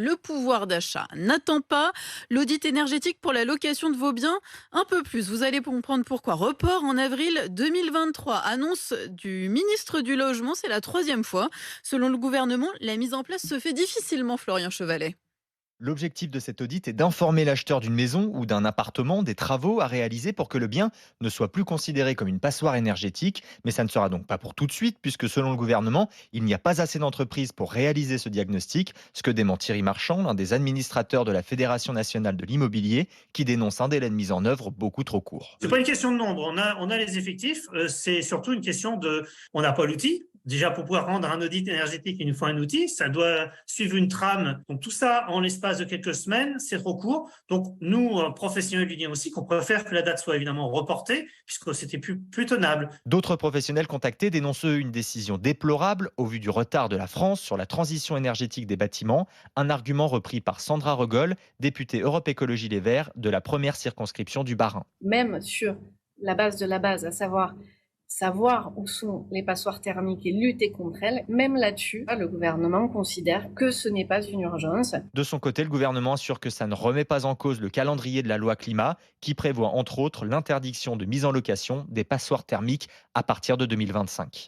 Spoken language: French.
Le pouvoir d'achat n'attend pas. L'audit énergétique pour la location de vos biens, un peu plus. Vous allez comprendre pourquoi. Report en avril 2023. Annonce du ministre du Logement, c'est la troisième fois. Selon le gouvernement, la mise en place se fait difficilement, Florian Chevalet. L'objectif de cet audit est d'informer l'acheteur d'une maison ou d'un appartement des travaux à réaliser pour que le bien ne soit plus considéré comme une passoire énergétique. Mais ça ne sera donc pas pour tout de suite, puisque selon le gouvernement, il n'y a pas assez d'entreprises pour réaliser ce diagnostic, ce que dément Thierry Marchand, l'un des administrateurs de la Fédération nationale de l'immobilier, qui dénonce un délai de mise en œuvre beaucoup trop court. C'est pas une question de nombre. On a les effectifs. C'est surtout une question de, on n'a pas l'outil. Déjà, pour pouvoir rendre un audit énergétique, il nous faut un outil. Ça doit suivre une trame. Donc, tout ça, en l'espace de quelques semaines, c'est trop court. Donc, nous, professionnels du lien aussi, qu'on préfère que la date soit évidemment reportée, puisque c'était plus tenable. D'autres professionnels contactés dénoncent eux une décision déplorable au vu du retard de la France sur la transition énergétique des bâtiments, un argument repris par Sandra Regol, députée Europe Écologie Les Verts de la première circonscription du Bas-Rhin. Même sur la base de la base, à savoir où sont les passoires thermiques et lutter contre elles, même là-dessus, le gouvernement considère que ce n'est pas une urgence. De son côté, le gouvernement assure que ça ne remet pas en cause le calendrier de la loi climat, qui prévoit entre autres l'interdiction de mise en location des passoires thermiques à partir de 2025.